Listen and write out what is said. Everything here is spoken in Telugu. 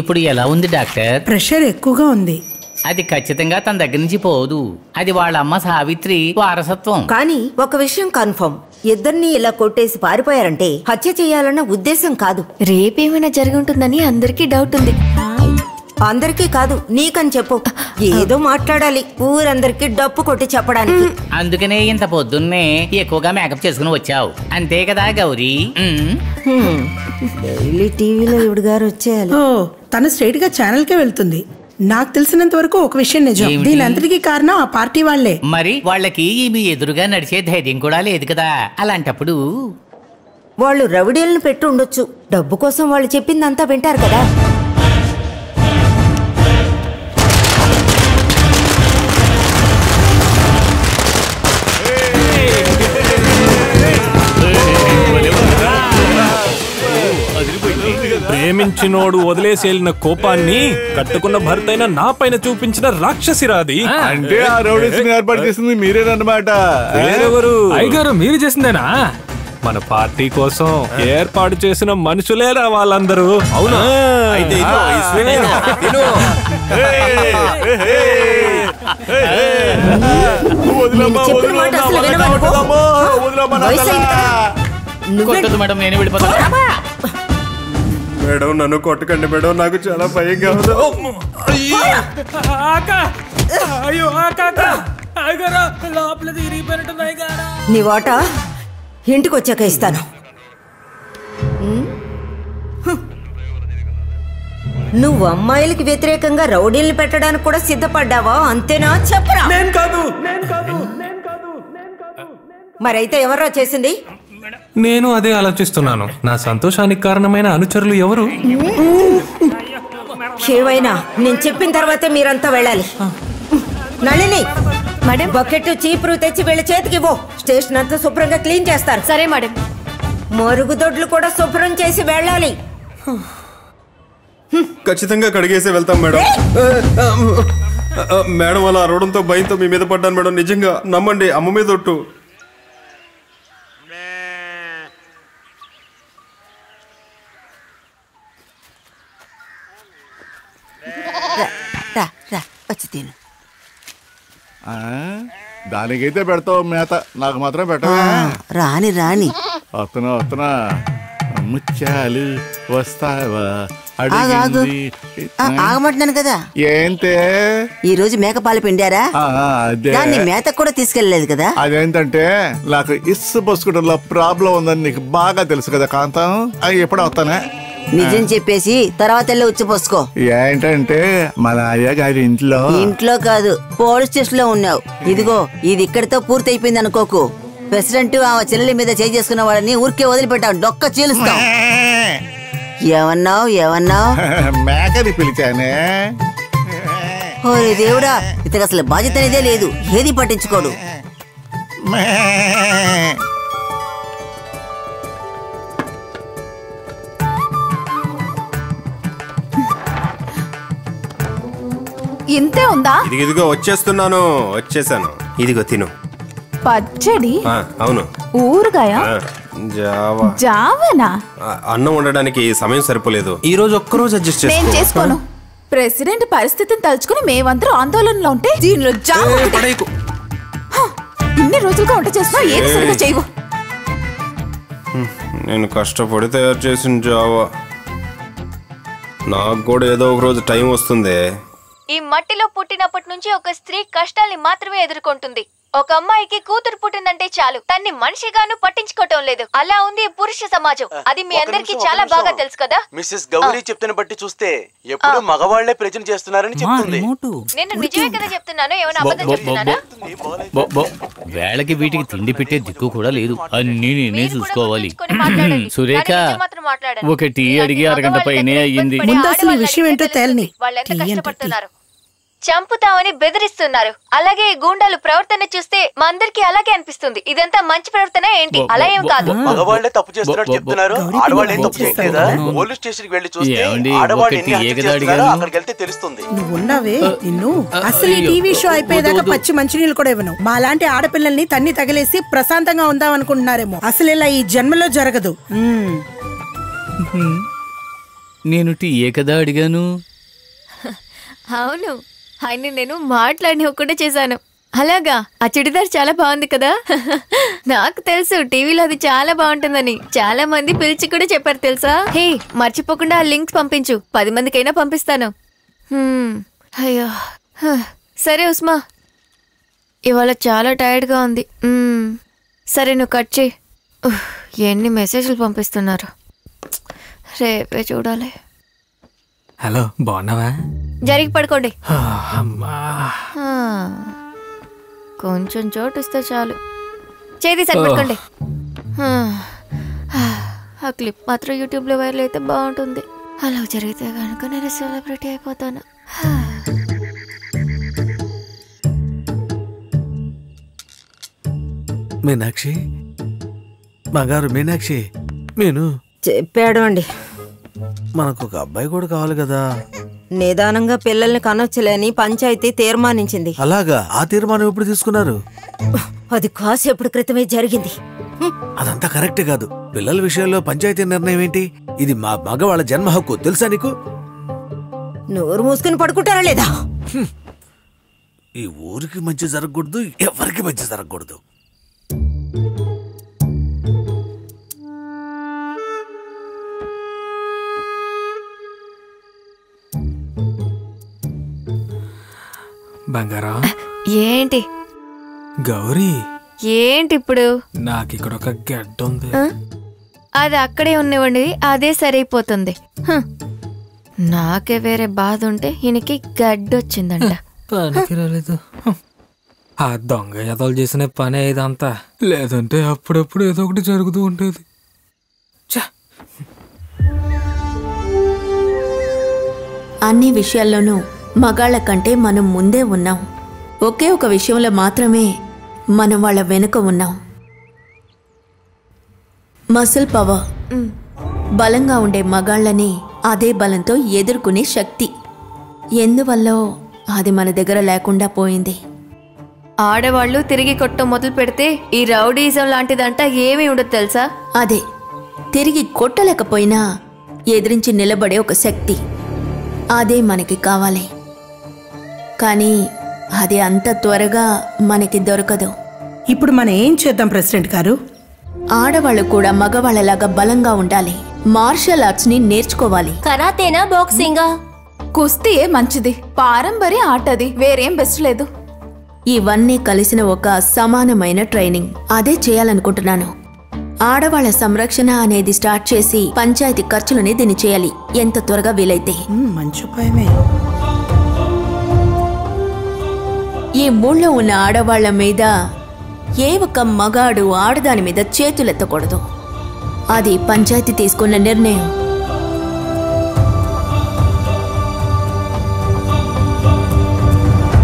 ఇప్పుడు ఎలా ఉంది డాక్టర్? ప్రెషర్ ఎక్కువగా ఉంది. అది ఖచ్చితంగా తన దగ్గర నుంచి పోదు. అది వాళ్ళ అమ్మ సావిత్రి వారసత్వం. కానీ ఒక విషయం కన్ఫర్మ్, ఇద్దరిని ఇలా కొట్టేసి పారిపోయారంటే హత్య చేయాలన్న ఉద్దేశం కాదు. రేపేమైనా జరిగి ఉంటుందని అందరికీ డౌట్ ఉంది. అందరికీ కాదు, నీకని చెప్పు. ఏదో మాట్లాడాలి ఊరందరికీ డప్పు కొట్టి చెప్పడానికి. అందుకనే ఇంత పొద్దున్నే ఎక్కువగా మేకప్ చేసుకుని వచ్చావు అంతే కదా గౌరీ? డైలీ టీవీలో ఇవిడు గారు వచ్చేయాలి. ఓ, తను స్ట్రైట్ గా ఛానల్ కే వెళ్తుంది. నాకు తెలిసినంత వరకు ఒక విషయం నిజం, దీని అంతటికీ కారణం ఆ పార్టీ వాళ్లే. మరి వాళ్ళకి మీ ఎదురుగా నడిచే ధైర్యం కూడా లేదు కదా. అలాంటప్పుడు వాళ్ళు రవిడీలను పెట్టి ఉండొచ్చు, డబ్బు కోసం వాళ్ళు చెప్పిందంతా వింటారు కదా. ప్రేమించినోడు వదిలేసి వెళ్ళిన కోపాన్ని కట్టుకున్న భర్తైన నా పైన చూపించిన రాక్షసిరాది. అంటే ఆ రౌడీస్ని ఏర్పాటు చేసింది మీరేనన్నమాట. వేరెవరు? అయ్యగారు మీరు చేసిందేనా? మన పార్టీ కోసం ఏర్పాటు చేసిన మనుషులేరా వాళ్ళందరూ. అవునా? మేడం నేను వెళ్ళిపోతాను. మేడం నన్ను కొట్టకండి మేడం, నాకు చాలా భయంగా ఉంది. నీ వాటా ఇంటికి వచ్చాక ఇస్తాను. నువ్వు అమ్మాయిలకి వ్యతిరేకంగా రౌడీల్ని పెట్టడానికి కూడా సిద్ధపడ్డావా? అంతేనా? చెప్పరా. మరైతే ఎవరో చేసింది? నేను అదే ఆలోచిస్తున్నాను. నా సంతోషానికి కారణమైన అనుచరులు ఎవరు? ఏవైనా నేను చెప్పిన తర్వాతే మీరంతా వెళ్ళాలి. నళిని మేడం, బకెట్ చీపురు తెచ్చి వీళ్ళ చేతికి ఇవ్వు. స్టేషన్ అంతా శుభ్రంగా క్లీన్ చేస్తారు. సరే మేడం. మరుగుదొడ్లు కూడా శుభ్రం చేసి వెళ్ళాలి. ఖచ్చితంగా కడిగేసి వెళ్తాం మేడం. మేడం అలా అరవడంతో భయంతో మీ మీద పడ్డాను మేడం. నిజంగా నమ్మండి, అమ్మ మీద ఒట్టు. వచ్చి తిను. దానికైతే పెడతావు మేత, నాకు మాత్రం పెట్టవా? రాని రాని వస్తున్నా ముచ్చాలు వస్తావా ఆగమంటున్నాను కదా. ఏంటే ఈ రోజు మేకపాలు పిండారా? దాన్ని మేత కూడా తీసుకెళ్లలేదు కదా. అదేంటంటే నాకు ఇస్సు పోసుకోవడంలో ప్రాబ్లం ఉందని నీకు బాగా తెలుసు కదా కాంతం. ఎప్పుడు వస్తానే నిజం చెప్పేసి తర్వాత వెళ్ళి వచ్చి పోసుకో. ఏంటంటే మన అయ్య గారి ఇంట్లో కాదు, పోలీస్ స్టేషన్ లో ఉన్నావు. ఇదిగో ఇది ఇక్కడితో పూర్తి అయిపోయింది అనుకోకు. ప్రెసిడెంట్ ఆ చెల్లెలి మీద చేసుకున్న వాళ్ళని ఊరికే వదిలిపెట్టావు, డొక్క చీలుస్తావు. ఏమన్నావు? మేకని పిలిచానే. ఓరే దేవుడా, ఇతనికి అసలు బాధ్యత అనేదే లేదు, ఏది పట్టించుకోడు. ఇంతే ఉందా? ఇదిగో వచ్చేసాను. ఇదిగో తిను. పచ్చడి? అవును. ఊరగాయ? జావనా? అన్నం వండడానికి సమయం సరిపోలేదు. ఈ రోజు ఒక్కరోజు అడ్జస్ట్ నేను చేసుకోను. ప్రెసిడెంట్ పరిస్థితిని తలుచుకుని మేమందరూ ఆందోళనలో ఉంటే దీనిలో జావ. ఇన్ని రోజులుగా వంట చేస్తున్నా, ఏది సరిగా చేయవు. నేను కష్టపడి తయారు చేసిన జావా. నాకు కూడా ఏదో ఒక రోజు టైం వస్తుంది. ఈ మట్టిలో పుట్టినప్పటి నుంచి ఒక స్త్రీ కష్టాల్ని మాత్రమే ఎదుర్కొంటుంది. ఒక అమ్మాయికి కూతురు పుట్టిందంటే చాలు తన్ని మనిషిగాను పట్టించుకోవటం లేదు. అలా ఉంది పురుష సమాజం. అది మీ అందరికి చాలా బాగా తెలుసు కదా. మిస్సెస్ గౌరీ చెప్తున్న బట్టి చూస్తే ఎప్పుడు మగవాళ్లే ప్రజలు చేస్తున్నారని చెప్తుంది. నేను నిజమే కదా చెప్తున్నాను, ఏమైనా అబద్ధం చెప్తున్నానా? వేళకి వీటికి తిండి పెట్టే దిక్కు కూడా లేదు, అన్ని నేనే చూసుకోవాలి. సురేఖ ఒక టీ అడిగి అరగంట పైనే అయ్యింది. ముందు అసలు ఈ విషయం ఏంటో తేలని. వాళ్ళెంత కష్టపడుతున్నారు. చంపుతామని బెదిరిస్తున్నారు. అలాగే గూండాలు ప్రవర్తన చూస్తే మా అందరికి అలాగే అనిపిస్తుంది. ఇదంతా మంచి ప్రవర్తన ఏంటి? అలా ఏం కాదు. మగవాళ్లే తప్పు చేస్తున్నట్టు చెప్తున్నారు, ఆడవాళ్ళు ఏం తప్పు చేయలేదా? పోలీస్ స్టేషన్ కి వెళ్లి చూస్తే ఆడవాళ్ళు ఎన్ని హత్య చేస్తున్నారో అక్కడికి వెళ్తే తెలుస్తుంది. నువ్వు ఉన్నావే నిన్ను. అసలు ఈ టీవీ షో అయిపోయేదాకా పచ్చి మంచినీళ్ళు కూడా ఇవ్వను. మా లాంటి ఆడపిల్లల్ని తన్ని తగిలేసి ప్రశాంతంగా ఉందాం అనుకుంటున్నారేమో. అసలు ఇలా ఈ జన్మలో జరగదు. నేను టీయే కదా అడిగాను. అవును, ఆయన నేను మాట్లాడినవ్వకుండా చేశాను. అలాగా, ఆ చుడిదార్ చాలా బాగుంది కదా. నాకు తెలుసు టీవీలో అది చాలా బాగుంటుందని. చాలా మంది పిలిచి కూడా చెప్పారు తెలుసా. హే, మర్చిపోకుండా ఆ లింక్స్ పంపించు, 10 మందికైనా పంపిస్తాను. అయ్యో, సరే ఉస్మా, ఇవాళ చాలా టైర్డ్గా ఉంది. సరే నువ్వు కట్ చేయి. ఎన్ని మెసేజ్లు పంపిస్తున్నారు, రేపే చూడాలి. హలో, బాగున్నావా? జరిగి పడుకోండి. అమ్మా, కొంచెం చోటు ఇస్తే చాలు. చేతి సరిపెట్టుకోండి. ఆ క్లిప్ మాత్రం యూట్యూబ్లో వైరల్ అయితే బాగుంటుంది. అలా జరిగితే కనుక నేను సెలబ్రిటీ అయిపోతాను. మీనాక్షి, బంగారు మీనాక్షి, నేను చెప్పాడు అండి. మనకు ఒక అబ్బాయి కూడా కావాలి కదా. నిదానంగా పిల్లల్ని కనొచ్చలేని పంచాయతీ తీర్మానించింది. అలాగా? ఆ తీర్మానం ఎప్పుడు తీసుకున్నారు? అది కాసేపటి క్రితమే జరిగింది. అదంతా కరెక్ట్ కాదు. పిల్లల విషయంలో పంచాయతీ నిర్ణయం ఏంటి? ఇది మా మగవాళ్ళ జన్మ హక్కు, తెలుసా నీకు? నోరు మూసుకుని పడుకుంటారా లేదా? ఈ ఊరికి మంచి జరగకూడదు, ఎవరికి మంచి జరగకూడదు. బంగారం. ఏంటి గౌరీ? ఏంటి ఇప్పుడు? నాకు ఇక్కడ ఒక గడ్డ ఉంది. అది అక్కడే ఉన్నవండి, అదే సరైపోతుంది. నాకే వేరే బాధ ఉంటే ఈయనకి గడ్డొచ్చిందంట. పనికి రాలేదు. ఆ దొంగ ఎదలు చేసిన పని ఇదంతా. లేదంటే అప్పుడప్పుడు ఏదో ఒకటి జరుగుతూ ఉండేది. అన్ని విషయాల్లోనూ మగాళ్ళ కంటే మనం ముందే ఉన్నాం. ఒకే ఒక విషయంలో మాత్రమే మనం వాళ్ళ వెనుక ఉన్నాం. Muscle power. బలంగా ఉండే మగాళ్ళని అదే బలంతో ఎదుర్కొనే శక్తి. ఎందువల్లో అది మన దగ్గర లేకుండా పోయింది. ఆడవాళ్ళు తిరిగి కొట్టం మొదలు పెడితే ఈ రౌడీజం లాంటిదంట ఏమీ ఉండదు తెలుసా. అదే, తిరిగి కొట్టలేకపోయినా ఎదిరించి నిలబడే ఒక శక్తి, అదే మనకి కావాలి. కానీ అది అంత త్వరగా మనకి దొరకదు. ఇప్పుడు మనం ఏం చేద్దాం ప్రెసిడెంట్ గారు? ఆడవాళ్ళు కూడా మగవాళ్ళలాగా బలంగా ఉండాలి. మార్షల్ ఆర్ట్స్ ని నేర్చుకోవాలి. కరాతేనా, బాక్సింగా? కుస్తీయే మంచిది, పారంపర్య ఆటది, వేరేం బెస్ట్ లేదు. ఇవన్నీ కలిసిన ఒక సమానమైన ట్రైనింగ్, అదే చేయాలనుకుంటున్నాను. ఆడవాళ్ల సంరక్షణ అనేది స్టార్ట్ చేసి పంచాయతీ ఖర్చులని దీన్ని చేయాలి, ఎంత త్వరగా వీలైతే. మంచి ఉపాయమే. ఈ ఊళ్ళో ఉన్న ఆడవాళ్ల మీద ఏ ఒక్క మగాడు ఆడదాని మీద చేతులెత్తకూడదు. అది పంచాయతీ తీసుకున్న నిర్ణయం.